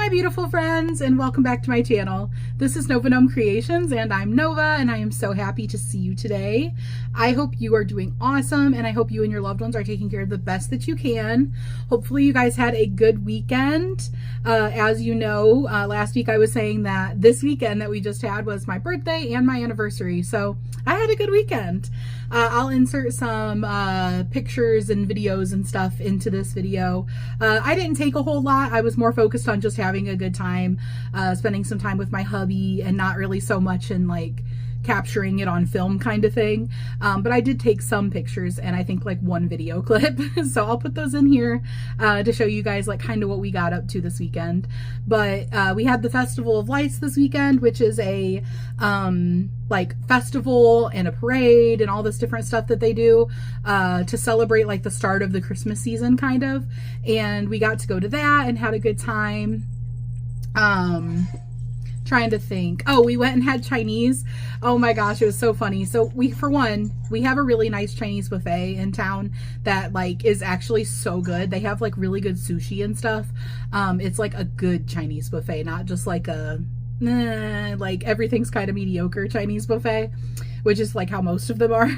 my beautiful friends, and welcome back to my channel. This is Nova Gnome Creations, and I'm Nova, and I am so happy to see you today. I hope you are doing awesome, and I hope you and your loved ones are taking care of the best that you can. Hopefully you guys had a good weekend. As you know, last week I was saying that this weekend that we just had was my birthday and my anniversary, so I had a good weekend. I'll insert some pictures and videos and stuff into this video. I didn't take a whole lot. I was more focused on just having a good time, spending some time with my hubby, and not really so much in like capturing it on film kind of thing. But I did take some pictures and I think like one video clip. So I'll put those in here to show you guys like kind of what we got up to this weekend. But we had the Festival of Lights this weekend, which is a like festival and a parade and all this different stuff that they do to celebrate like the start of the Christmas season kind of. And we got to go to that and had a good time. Trying to think. Oh, we went and had Chinese. Oh my gosh, it was so funny. So we have a really nice Chinese buffet in town that like is actually so good. They have like really good sushi and stuff. It's like a good Chinese buffet, not just like a like everything's kind of mediocre Chinese buffet, which is like how most of them are.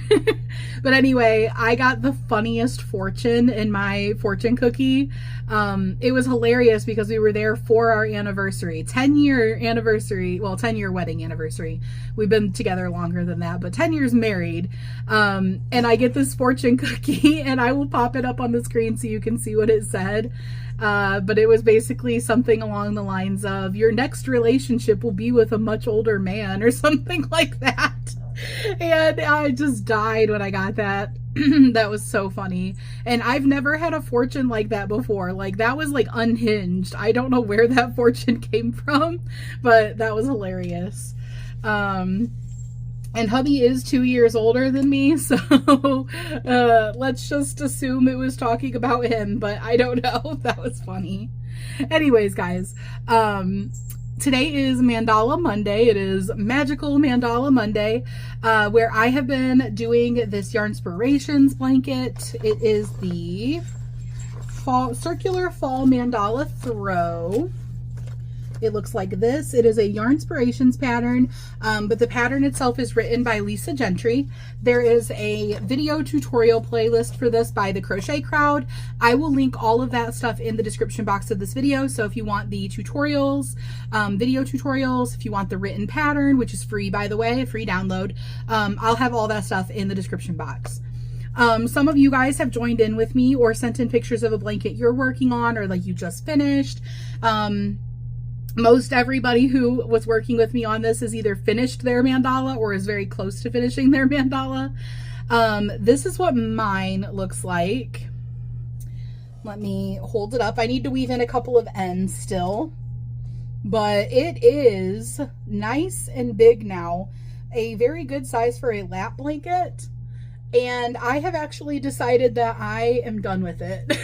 But anyway, I got the funniest fortune in my fortune cookie. It was hilarious because we were there for our anniversary, 10-year anniversary, well, 10-year wedding anniversary. We've been together longer than that, but 10 years married. And I get this fortune cookie, and I will pop it up on the screen so you can see what it said. But it was basically something along the lines of, your next relationship will be with a much older man, or something like that. And I just died when I got that. That was so funny. And I've never had a fortune like that before. Like, that was like unhinged. I don't know where that fortune came from, but that was hilarious. And hubby is 2 years older than me, so let's just assume it was talking about him, but I don't know. That was funny. Anyways, guys, today is Mandala Monday. It is Magical Mandala Monday, where I have been doing this Yarnspirations blanket. It is the Circular Fall Mandala Throw. It looks like this. It is a Yarnspirations pattern, but the pattern itself is written by Lisa Gentry. There is a video tutorial playlist for this by the Crochet Crowd. I will link all of that stuff in the description box of this video. So if you want the tutorials, video tutorials, if you want the written pattern, which is free, by the way, free download, I'll have all that stuff in the description box. Some of you guys have joined in with me or sent in pictures of a blanket you're working on or like you just finished. Most everybody who was working with me on this has either finished their mandala or is very close to finishing their mandala. This is what mine looks like. Let me hold it up. I need to weave in a couple of ends still, but it is nice and big now. A very good size for a lap blanket. And I have actually decided that I am done with it.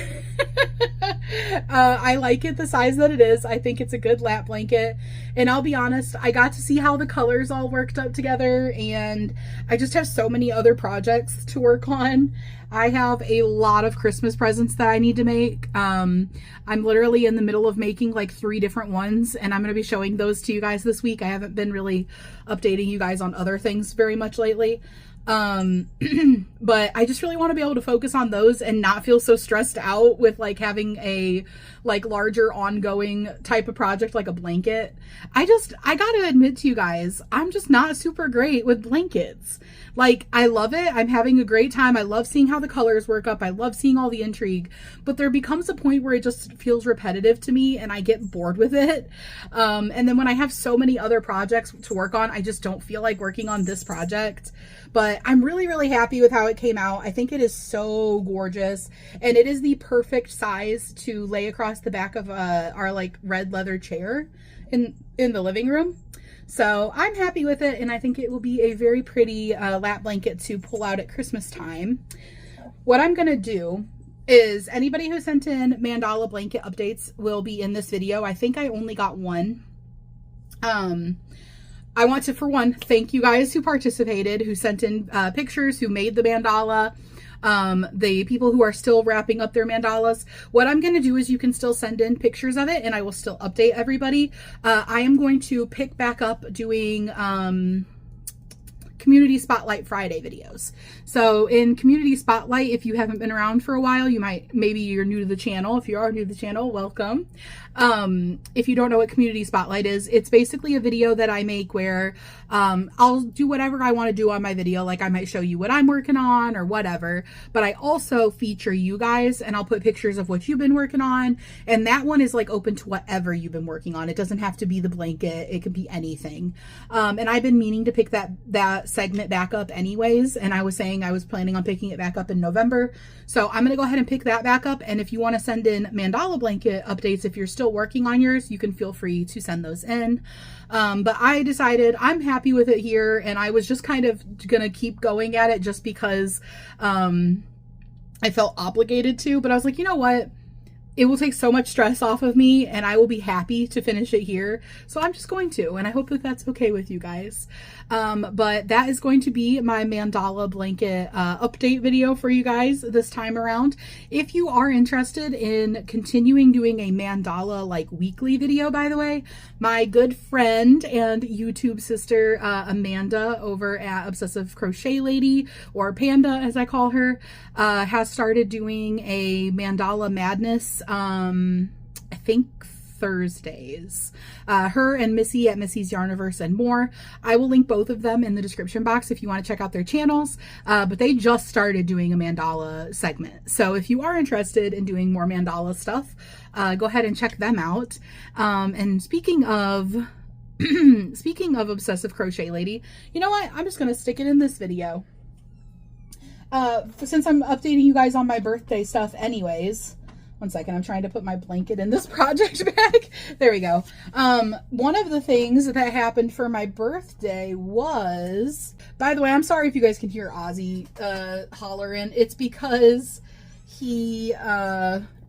I like it the size that it is. I think it's a good lap blanket. And I'll be honest, I got to see how the colors all worked up together, and I just have so many other projects to work on. I have a lot of Christmas presents that I need to make. I'm literally in the middle of making like 3 different ones, and I'm going to be showing those to you guys this week. I haven't been really updating you guys on other things very much lately. But I just really want to be able to focus on those and not feel so stressed out with like having a like larger ongoing type of project like a blanket. I gotta admit to you guys, I'm just not super great with blankets. Like, I love it. I'm having a great time. I love seeing how the colors work up. I love seeing all the intrigue, but there becomes a point where it just feels repetitive to me and I get bored with it. And then when I have so many other projects to work on, I just don't feel like working on this project. But I'm really, really happy with how it came out. I think it is so gorgeous, and it is the perfect size to lay across the back of our like red leather chair in the living room. So I'm happy with it, and I think it will be a very pretty lap blanket to pull out at Christmas time. What I'm gonna do is, anybody who sent in mandala blanket updates will be in this video. I think I only got one. I want to, for one, thank you guys who participated, who sent in pictures, who made the mandala. the people who are still wrapping up their mandalas. What I'm going to do is you can still send in pictures of it and I will still update everybody. I am going to pick back up doing Community Spotlight Friday videos. So in Community Spotlight, if you haven't been around for a while, maybe you're new to the channel. If you are new to the channel, welcome. If you don't know what Community Spotlight is, it's basically a video that I make where I'll do whatever I want to do on my video. Like I might show you what I'm working on or whatever, but I also feature you guys and I'll put pictures of what you've been working on. And that one is like open to whatever you've been working on. It doesn't have to be the blanket. It could be anything. And I've been meaning to pick that segment back up anyways. And I was saying I was planning on picking it back up in November. So I'm going to go ahead and pick that back up. And if you want to send in mandala blanket updates, if you're still working on yours, you can feel free to send those in. But I decided I'm happy with it here. And I was just kind of going to keep going at it just because I felt obligated to. But I was like, you know what? It will take so much stress off of me and I will be happy to finish it here. So I'm just going to, and I hope that that's okay with you guys. But that is going to be my mandala blanket update video for you guys this time around. If you are interested in continuing doing a mandala like weekly video, by the way, my good friend and YouTube sister Amanda over at Obsessive Crochet Lady, or Panda as I call her, has started doing a mandala madness I think Thursdays. Her and Missy at Missy's Yarniverse and more. I will link both of them in the description box if you want to check out their channels. But they just started doing a mandala segment. So if you are interested in doing more mandala stuff, go ahead and check them out. And speaking of Obsessive Crochet Lady, you know what? I'm just going to stick it in this video. Since I'm updating you guys on my birthday stuff anyways. One second, I'm trying to put my blanket in this project bag. There we go. One of the things that happened for my birthday was, by the way, I'm sorry if you guys can hear Ozzy hollering. It's because he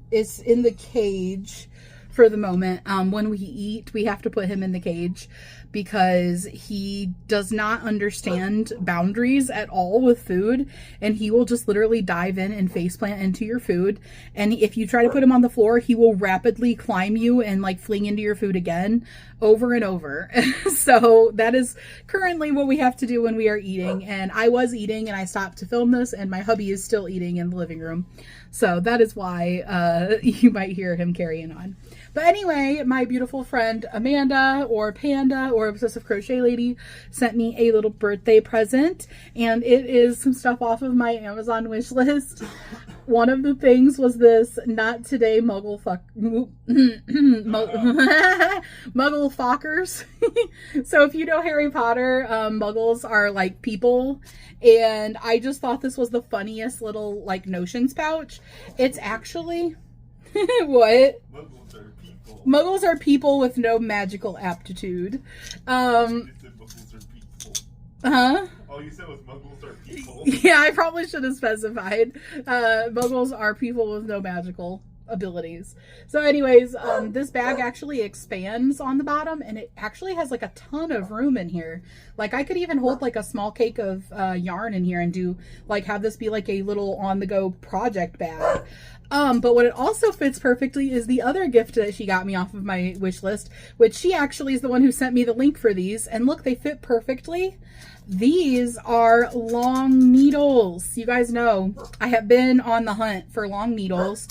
is in the cage for the moment. When we eat, we have to put him in the cage because he does not understand boundaries at all with food, and he will just literally dive in and faceplant into your food. And if you try to put him on the floor, he will rapidly climb you and like fling into your food again over and over. So that is currently what we have to do when we are eating. And I was eating and I stopped to film this, and my hubby is still eating in the living room. So that is why you might hear him carrying on. But anyway, my beautiful friend Amanda, or Panda, or Obsessive Crochet Lady, sent me a little birthday present, and it is some stuff off of my Amazon wish list. One of the things was this Not Today Muggle Fockers. So if you know Harry Potter, Muggles are like people, and I just thought this was the funniest little like notions pouch. It's actually what? Muggles are people with no magical aptitude. Muggles are people. Huh? All you said was Muggles are people. Yeah, I probably should have specified. Muggles are people with no magical abilities. So anyways, this bag actually expands on the bottom, and it actually has like a ton of room in here. Like I could even hold like a small cake of yarn in here and do like have this be like a little on the go project bag. But what it also fits perfectly is the other gift that she got me off of my wish list, which she actually is the one who sent me the link for these. And look, they fit perfectly. These are long needles. You guys know I have been on the hunt for long needles,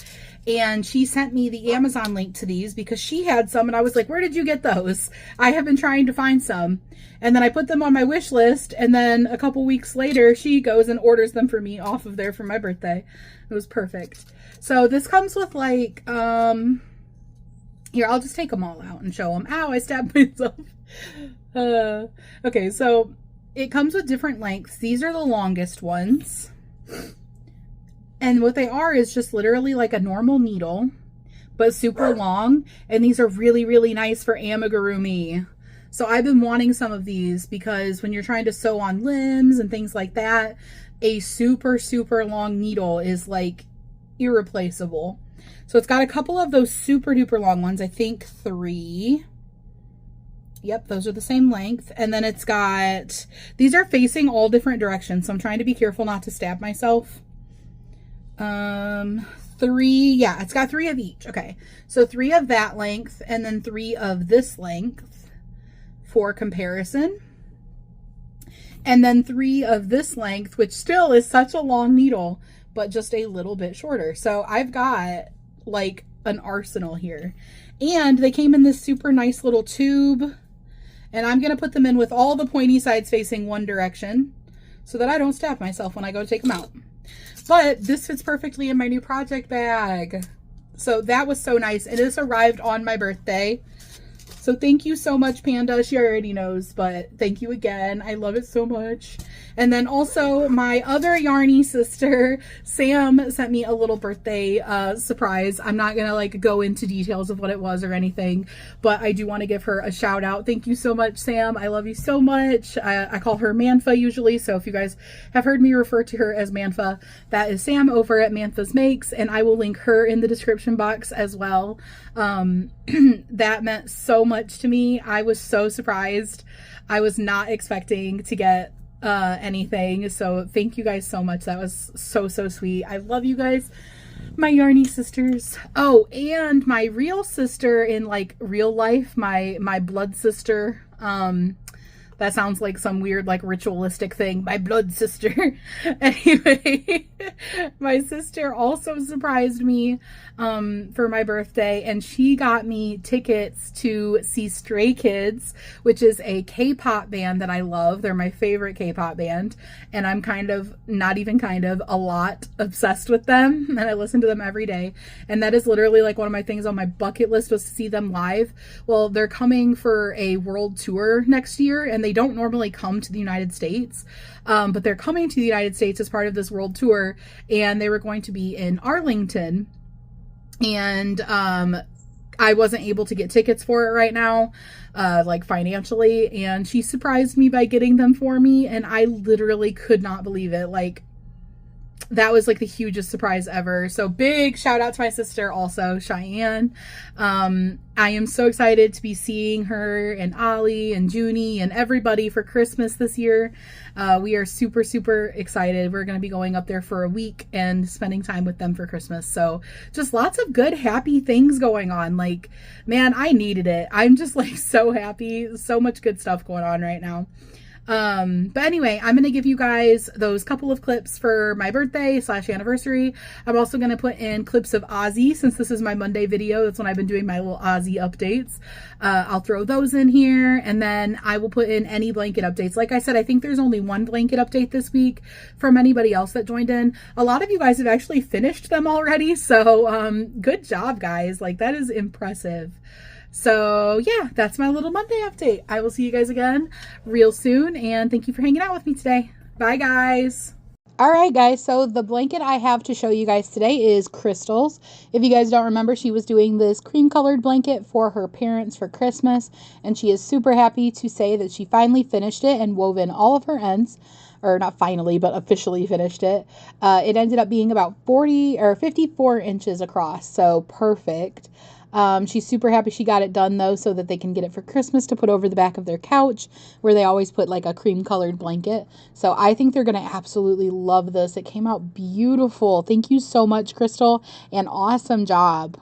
and she sent me the Amazon link to these because she had some, and I was like, where did you get those? I have been trying to find some. And then I put them on my wish list, and then a couple weeks later, she goes and orders them for me off of there for my birthday. It was perfect. So this comes with like, here, I'll just take them all out and show them. Ow, I stabbed myself. Okay, so it comes with different lengths. These are the longest ones. And what they are is just literally like a normal needle, but super long. And these are really, really nice for amigurumi. So I've been wanting some of these because when you're trying to sew on limbs and things like that, a super, super long needle is like irreplaceable. So it's got a couple of those super duper long ones. I think 3. Yep, those are the same length. And then it's got, these are facing all different directions. So I'm trying to be careful not to stab myself. Three, yeah, it's got 3 of each. Okay, so 3 of that length and then 3 of this length for comparison. And then 3 of this length, which still is such a long needle, but just a little bit shorter. So I've got like an arsenal here. And they came in this super nice little tube. And I'm going to put them in with all the pointy sides facing one direction so that I don't stab myself when I go to take them out. But this fits perfectly in my new project bag. So that was so nice. And this arrived on my birthday. So thank you so much, Panda. She already knows, but thank you again. I love it so much. And then also my other Yarny sister, Sam, sent me a little birthday surprise. I'm not going to like go into details of what it was or anything, but I do want to give her a shout out. Thank you so much, Sam. I love you so much. I call her Manfa usually. So if you guys have heard me refer to her as Manfa, that is Sam over at Manfa's Makes, and I will link her in the description box as well. That meant so much to me. I was so surprised. I was not expecting to get anything, so thank you guys so much. That was so sweet. I love you guys, my Yarny sisters. Oh, and my real sister in like real life, my blood sister. That sounds like some weird like ritualistic thing. My blood sister. Anyway, my sister also surprised me for my birthday, and she got me tickets to see Stray Kids, which is a K-pop band that I love. They're my favorite K-pop band, and I'm a lot obsessed with them, and I listen to them every day. And that is literally like one of my things on my bucket list, was to see them live. Well, they're coming for a world tour next year, and they don't normally come to the United States, but they're coming to the United States as part of this world tour, and they were going to be in Arlington. And I wasn't able to get tickets for it right now, like financially, and she surprised me by getting them for me, and I literally could not believe it. Like, that was like the hugest surprise ever. So big shout out to my sister also, Cheyenne. I am so excited to be seeing her and Ollie and Junie and everybody for Christmas this year. We are super excited. We're going to be going up there for a week and spending time with them for Christmas. So just lots of good, happy things going on. Like, man, I needed it. I'm just like so happy. So much good stuff going on right now. But anyway, I'm going to give you guys those couple of clips for my birthday / anniversary. I'm also going to put in clips of Ozzy, since this is my Monday video. That's when I've been doing my little Ozzy updates. I'll throw those in here, and then I will put in any blanket updates. Like I said, I think there's only one blanket update this week from anybody else that joined in. A lot of you guys have actually finished them already. So, good job, guys. Like, that is impressive. So yeah, that's my little Monday update. I will see you guys again real soon, and thank you for hanging out with me today. Bye, guys. All right, guys, so the blanket I have to show you guys today is Crystal's. If you guys don't remember, she was doing this cream-colored blanket for her parents for Christmas, and she is super happy to say that she finally finished it and wove in all of her ends. Or not finally, but officially finished it. It ended up being about 54 inches across, so perfect. She's super happy she got it done, though, so that they can get it for Christmas to put over the back of their couch, where they always put like a cream colored blanket. So I think they're going to absolutely love this. It came out beautiful. Thank you so much, Crystal, and awesome job.